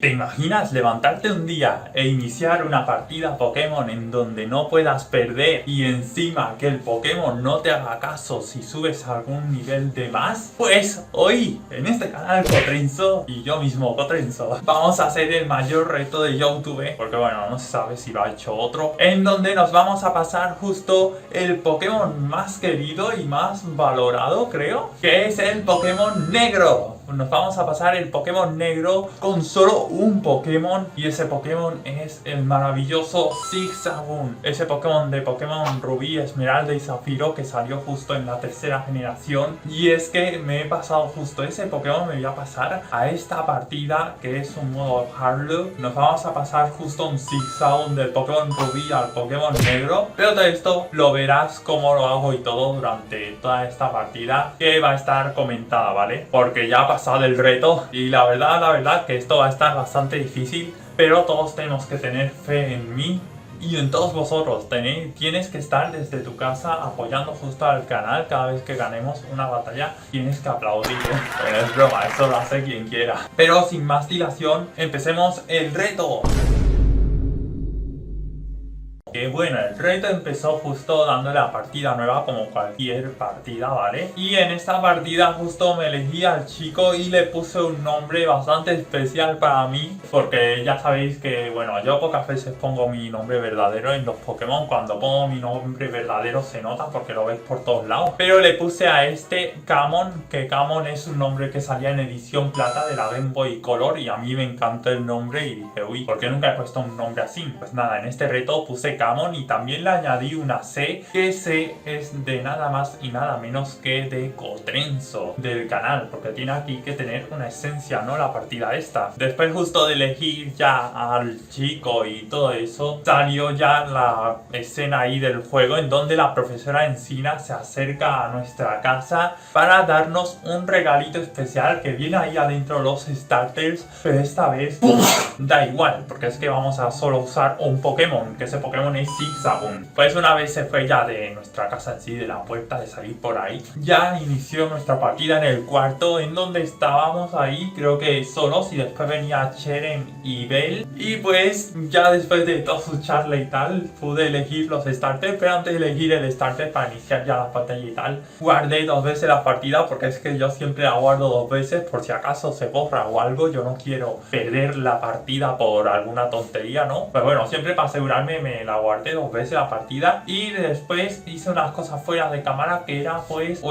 ¿Te imaginas levantarte un día e iniciar una partida Pokémon en donde no puedas perder y encima que el Pokémon no te haga caso si subes algún nivel de más? Pues hoy en este canal Cotrenzo y yo mismo Cotrenzo vamos a hacer el mayor reto de YouTube, porque bueno, no se sabe si lo ha hecho otro, en donde nos vamos a pasar justo el Pokémon más querido y más valorado, creo, que es el Pokémon Negro. Nos vamos a pasar el Pokémon Negro con solo un Pokémon, y ese Pokémon es el maravilloso Zigzagoon, ese Pokémon de Pokémon Rubí, Esmeralda y Zafiro que salió justo en la tercera generación. Y es que me he pasado justo ese Pokémon, me voy a pasar a esta partida que es un modo Hardlock. Nos vamos a pasar justo un Zigzagoon del Pokémon Rubí al Pokémon Negro, pero todo esto lo verás cómo lo hago y todo durante toda esta partida, que va a estar comentada, ¿vale? Porque ya ha pasado el reto y la verdad que esto va a estar bastante difícil, pero todos tenemos que tener fe en mí y en todos vosotros. Tienes que estar desde tu casa apoyando justo al canal. Cada vez que ganemos una batalla tienes que aplaudir, ¿eh? Bueno, es broma, eso lo hace quien quiera. Pero sin más dilación, empecemos el reto. Que bueno, el reto empezó justo dándole la partida nueva como cualquier partida, ¿vale? Y en esta partida justo me elegí al chico y le puse un nombre bastante especial para mí, porque ya sabéis que, bueno, yo pocas veces pongo mi nombre verdadero en los Pokémon. Cuando pongo mi nombre verdadero se nota porque lo veis por todos lados. Pero le puse a este Camon, que Camon es un nombre que salía en edición plata de la Game Boy Color y a mí me encantó el nombre y dije, uy, ¿por qué nunca he puesto un nombre así? Pues nada, en este reto puse Camon y también le añadí una C, que C es de nada más y nada menos que de Cotrenzo, del canal, porque tiene aquí que tener una esencia, ¿no? La partida esta. Después justo de elegir ya al chico y todo eso, salió ya la escena ahí del juego en donde la profesora Encina se acerca a nuestra casa para darnos un regalito especial que viene ahí adentro los starters, pero esta vez da igual, porque es que vamos a solo usar un Pokémon, que ese Pokémon es Zigzagoon. Pues una vez se fue ya de nuestra casa en sí, de la puerta, de salir por ahí, ya inició nuestra partida en el cuarto, en donde estábamos ahí, creo que solos, y después venía Cheren y Bell. Y pues ya después de toda su charla y tal, pude elegir los starters, pero antes de elegir el starter para iniciar ya la batalla y tal, guardé 2 veces la partida, porque es que yo siempre la guardo 2 veces por si acaso se borra o algo. Yo no quiero perder la partida por alguna tontería, ¿no? Pues bueno, siempre para asegurarme me la guardé 2 veces la partida. Y después hice unas cosas fuera de cámara, que era pues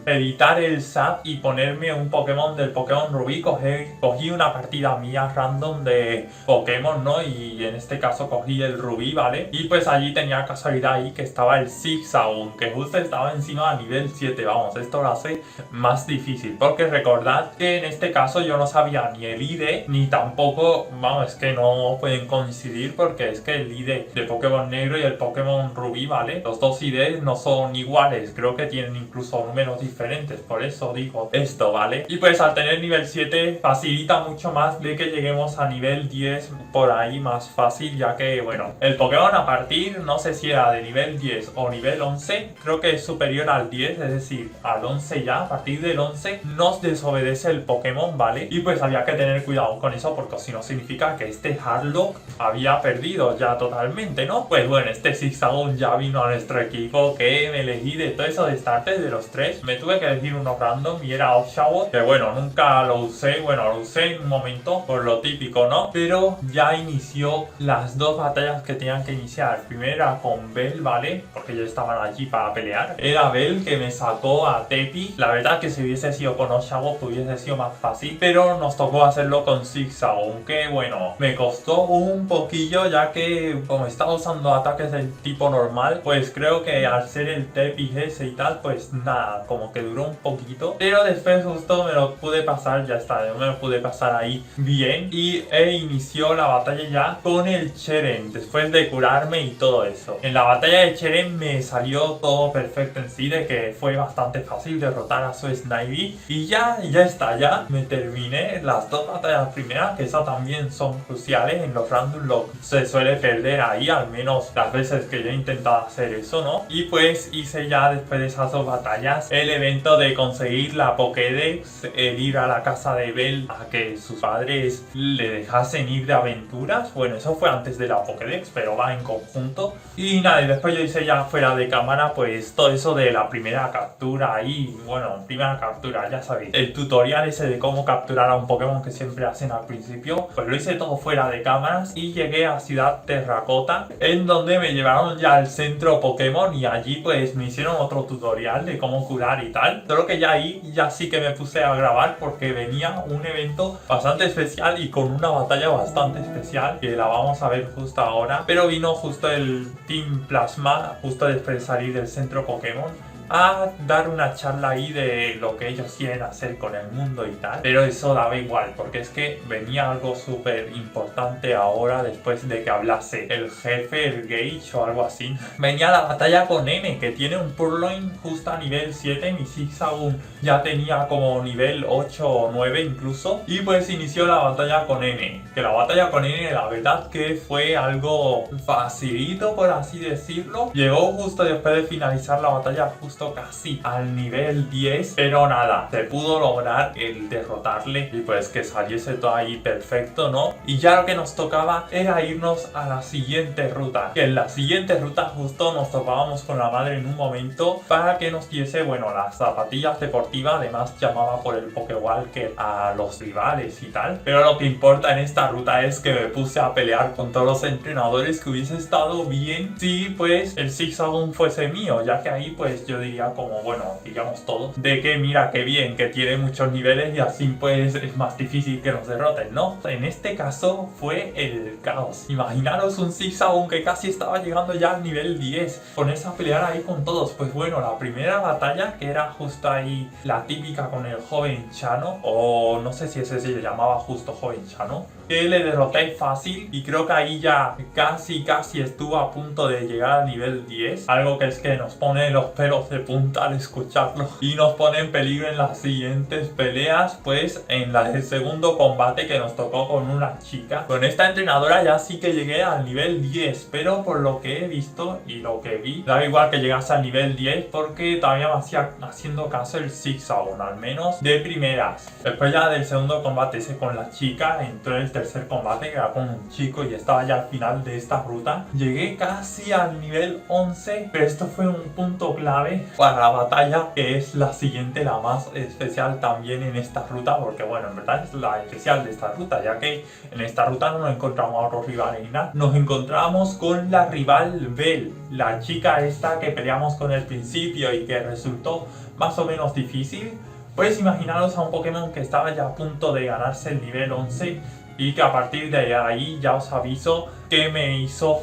editar el SAT y ponerme un Pokémon del Pokémon Rubí. Cogí una partida mía random de Pokémon, ¿no? Y en este caso cogí el Rubí, ¿vale? Y pues allí tenía casualidad ahí que estaba el Zigzagoon, que justo estaba encima a nivel 7. Vamos, esto lo hace más difícil, porque recordad que en este caso yo no sabía ni el ID, ni tampoco, vamos, es que no pueden coincidir, porque es que el ID de Pokémon Negro y el Pokémon Rubí, ¿vale? Los dos IDs no son iguales, creo que tienen incluso números diferentes, por eso digo esto, ¿vale? Y pues al tener nivel 7 facilita mucho más de que lleguemos a nivel 10 por ahí más fácil, ya que, bueno, el Pokémon a partir, no sé si era de nivel 10 o nivel 11, creo que es superior al 10, es decir, al 11 ya, a partir del 11 nos desobedece el Pokémon, ¿vale? Y pues había que tener cuidado con eso, porque si no significa que este Hardlock había perdido ya totalmente, ¿no? Pues bueno, este Zigzagoon ya vino a nuestro equipo, que me elegí de todo eso de starters de los 3. Me tuve que elegir uno random y era Oshawott, que bueno, nunca lo usé. Bueno, lo usé en un momento por lo típico, ¿no? Pero ya inició las 2 batallas que tenían que iniciar. Primera con Bell, ¿vale? Porque ya estaban allí para pelear. Era Bell que me sacó a Tepi. La verdad que si hubiese sido con Oshawott hubiese sido más fácil, pero nos tocó hacerlo con Zigzagoon, que bueno, me costó un poquillo, ya que como estaba usando ataques del tipo normal, pues creo que al ser el Tepi ese y tal, pues nada, como que duró un poquito, pero después justo me lo pude pasar, ya está, yo me lo pude pasar ahí bien, y inició la batalla ya con el Cheren, después de curarme y todo eso. En la batalla de Cheren me salió todo perfecto en sí, de que fue bastante fácil derrotar a su Snivy, y ya está, ya me terminé las 2 batallas primeras, que esas también son cruciales. En los Random Lock se suele perder ahí al menos menos las veces que yo he intentado hacer eso, ¿no? Y pues hice ya después de esas dos batallas el evento de conseguir la Pokédex, el ir a la casa de Bell a que sus padres le dejasen ir de aventuras. Bueno, eso fue antes de la Pokédex, pero va en conjunto. Y nada, y después yo hice ya fuera de cámara pues todo eso de la primera captura ahí. Bueno, primera captura, ya sabéis, el tutorial ese de cómo capturar a un Pokémon que siempre hacen al principio, pues lo hice todo fuera de cámaras y llegué a Ciudad Terracota, en donde me llevaron ya al centro Pokémon y allí pues me hicieron otro tutorial de cómo curar y tal. Solo que ya ahí ya sí que me puse a grabar porque venía un evento bastante especial y con una batalla bastante especial que la vamos a ver justo ahora. Pero vino justo el Team Plasma justo después de salir del centro Pokémon a dar una charla ahí de lo que ellos quieren hacer con el mundo y tal, pero eso daba igual porque es que venía algo súper importante ahora después de que hablase el jefe, el Gage o algo así. Venía la batalla con N, que tiene un Purloin justo a nivel 7, mi Zigzagoon ya tenía como nivel 8 o 9 incluso, y pues inició la batalla con N, que la batalla con N la verdad que fue algo facilito por así decirlo. Llegó justo después de finalizar la batalla justo casi al nivel 10, pero nada, se pudo lograr el derrotarle y pues que saliese todo ahí perfecto, ¿no? Y ya lo que nos tocaba era irnos a la siguiente ruta, que en la siguiente ruta justo nos topábamos con la madre en un momento para que nos diese, bueno, las zapatillas deportivas, además llamaba por el Pokewalker a los rivales y tal, pero lo que importa en esta ruta es que me puse a pelear con todos los entrenadores, que hubiese estado bien si pues el Zigzagoon fuese mío, ya que ahí pues yo diría como, bueno, digamos todos, de que mira que bien, que tiene muchos niveles y así pues es más difícil que nos derroten, ¿no? En este caso fue el caos. Imaginaros un Zigzagoon que casi estaba llegando ya al nivel 10, ponerse a pelear ahí con todos. Pues bueno, la primera batalla, que era justo ahí la típica con el joven Chano, o no sé si ese se llamaba justo joven Chano, que le derroté fácil y creo que ahí ya casi estuvo a punto de llegar al nivel 10, algo que es que nos pone los pelos de punta al escucharlo y nos pone en peligro en las siguientes peleas, pues en el segundo combate que nos tocó con una chica. Con esta entrenadora ya sí que llegué al nivel 10, pero por lo que he visto y lo que vi, da igual que llegase al nivel 10 porque todavía me hacía haciendo caso el Zigzagoon, al menos de primeras. Después ya del segundo combate ese con la chica, entró el tercer combate que era con un chico y estaba ya al final de esta ruta. Llegué casi al nivel 11, pero esto fue un punto clave para la batalla, que es la siguiente, la más especial también en esta ruta, porque bueno, en verdad es la especial de esta ruta, ya que en esta ruta no nos encontramos a otros rivales ni nada. Nos encontramos con la rival Bell, la chica esta que peleamos con el principio y que resultó más o menos difícil. Pues imaginaros a un Pokémon que estaba ya a punto de ganarse el nivel 11 y que a partir de ahí ya os aviso que me hizo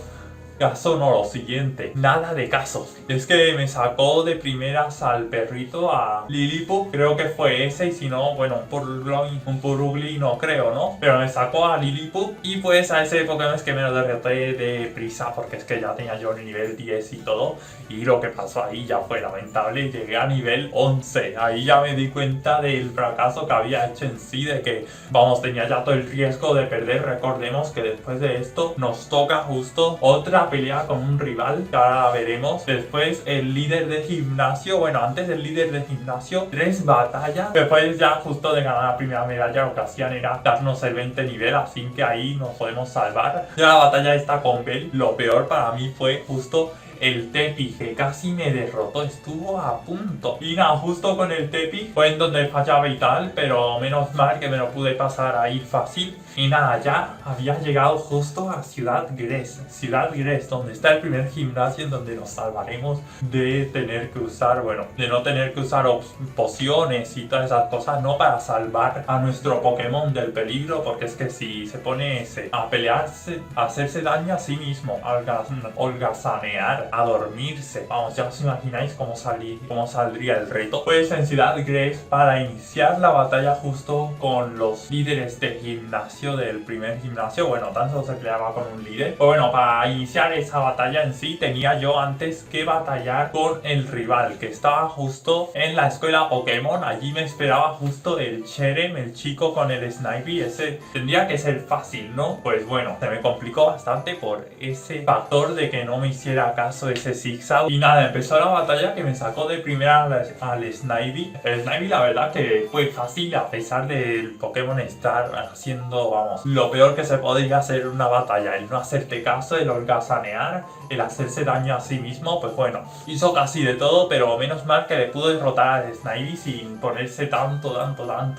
caso, no, lo siguiente, nada de caso. Es que me sacó de primeras al perrito, a Lillipup, creo que fue ese, y si no, bueno, un Purugly no creo, ¿no? Pero me sacó a Lillipup y pues a ese Pokémon es que me lo derroté de prisa porque es que ya tenía yo el nivel 10 y todo, y lo que pasó ahí ya fue lamentable. Llegué a nivel 11, ahí ya me di cuenta del fracaso que había hecho en sí, de que, vamos, tenía ya todo el riesgo de perder. Recordemos que después de esto nos toca justo otra pelea con un rival, que ahora la veremos. Después el líder de gimnasio, bueno, antes del líder de gimnasio, 3 batallas. Después ya justo de ganar la primera medalla lo que hacían era darnos el 20 nivel, así que ahí nos podemos salvar. Ya la batalla esta con Bell, lo peor para mí fue justo el Tepi, que casi me derrotó, estuvo a punto. Y nada, justo con el Tepi fue en donde fallaba y tal, pero menos mal que me lo pude pasar ahí fácil. Y nada, ya había llegado justo a Ciudad Gres, donde está el primer gimnasio, en donde nos salvaremos de tener que usar, bueno, de no tener que usar pociones y todas esas cosas, no, para salvar a nuestro Pokémon del peligro, porque es que si se pone a pelearse, a hacerse daño a sí mismo, a holgazanear, a dormirse, vamos, ya os imagináis cómo saldría el reto. Pues en Ciudad Gres, para iniciar la batalla justo con los líderes de gimnasio, gimnasio del primer gimnasio, bueno, tan solo se peleaba con un líder. Pues bueno, para iniciar esa batalla en sí tenía yo antes que batallar con el rival que estaba justo en la escuela Pokémon. Allí me esperaba justo el Cherem, el chico con el Snivy. Ese tendría que ser fácil, ¿no? Pues bueno, se me complicó bastante por ese factor de que no me hiciera caso ese Zigzag. Y nada, empezó la batalla que me sacó de primera al Snivy. El Snivy la verdad que fue fácil a pesar del Pokémon estar haciendo, vamos, lo peor que se podría hacer en una batalla. El no hacerte caso, el holgazanear, el hacerse daño a sí mismo. Pues bueno, hizo casi de todo, pero menos mal que le pudo derrotar al Snivy sin ponerse tanto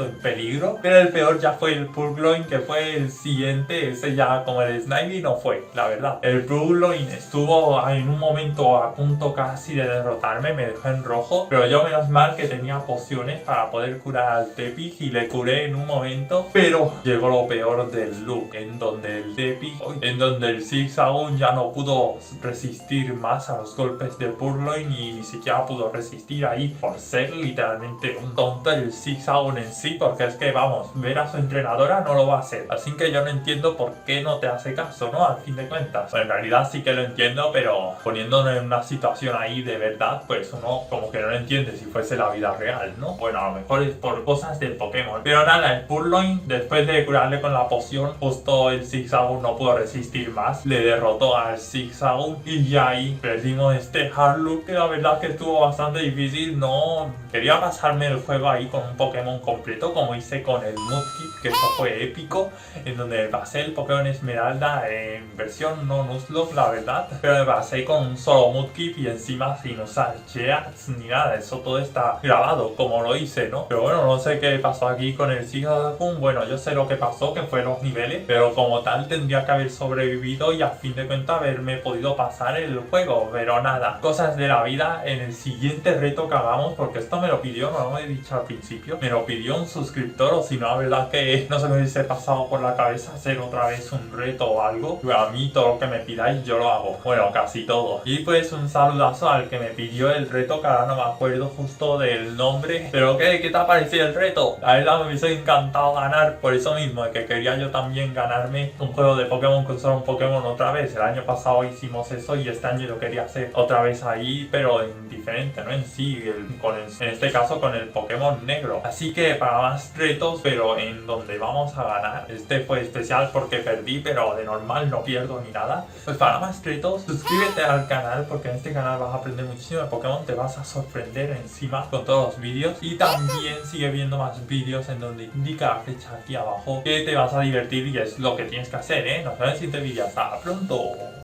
en peligro. Pero el peor ya fue el Purloin, que fue el siguiente. Ese ya como el Snivy no fue, la verdad. El Purloin estuvo en un momento a punto casi de derrotarme, me dejó en rojo, pero yo menos mal que tenía pociones para poder curar al Tepig y le curé en un momento. Pero llegó lo peor del loop, en donde el Tepig, en donde el Zigzagoon ya no pudo resistir más a los golpes de Purloin y ni siquiera pudo resistir ahí por ser literalmente un tonto el Zigzagoon en sí, porque es que vamos, ver a su entrenadora no lo va a hacer, así que yo no entiendo por qué no te hace caso, ¿no? Al fin de cuentas, bueno, en realidad sí que lo entiendo, pero poniéndonos en una situación ahí de verdad, pues uno como que no lo entiende si fuese la vida real, ¿no? Bueno, a lo mejor es por cosas del Pokémon, pero nada, el Purloin después de curarle con la poción, justo el Zigzagoon no pudo resistir más, le derrotó al Zigzagoon y ya ahí perdimos este hard loop que la verdad que estuvo bastante difícil. No quería pasarme el juego ahí con un Pokémon completo como hice con el Mudkip, que eso fue épico, en donde me pasé el Pokémon Esmeralda en versión no Nuzlocke, la verdad, pero me pasé con un solo Mudkip y encima sin usar Cheats ni nada. Eso todo está grabado como lo hice, ¿no? Pero bueno, no sé qué pasó aquí con el Zigzagoon. Bueno, yo sé lo que pasó, que fue los niveles, pero como tal tendría que haber sobrevivido y a fin de cuentas haberme podido pasar el juego. Pero nada, cosas de la vida. En el siguiente reto que hagamos, porque esto me lo pidió, no lo he dicho al principio, me lo pidió un suscriptor, o si no, la verdad que no se me hubiese pasado por la cabeza hacer otra vez un reto o algo. Pero a mí todo lo que me pidáis yo lo hago, bueno, casi todo. Y pues un saludazo al que me pidió el reto, que ahora no me acuerdo justo del nombre. Pero ¿qué te ha parecido el reto? La verdad me hubiese encantado ganar, por eso mismo, de que quería yo también ganarme un juego de Pokémon con solo un Pokémon otra vez. El año pasado hicimos eso y este año lo quería hacer otra vez ahí, pero en diferente, ¿no? En sí, en este caso con el Pokémon negro. Así que para más retos, pero en donde vamos a ganar. Este fue especial porque perdí, pero de normal no pierdo ni nada. Pues para más retos, suscríbete al canal, porque en este canal vas a aprender muchísimo de Pokémon, te vas a sorprender encima con todos los vídeos. Y también sigue viendo más vídeos en donde indica la flecha aquí abajo, que te vas a divertir y es lo que tienes que hacer, ¿eh? Nos vemos en el siguiente vídeo. Hasta pronto.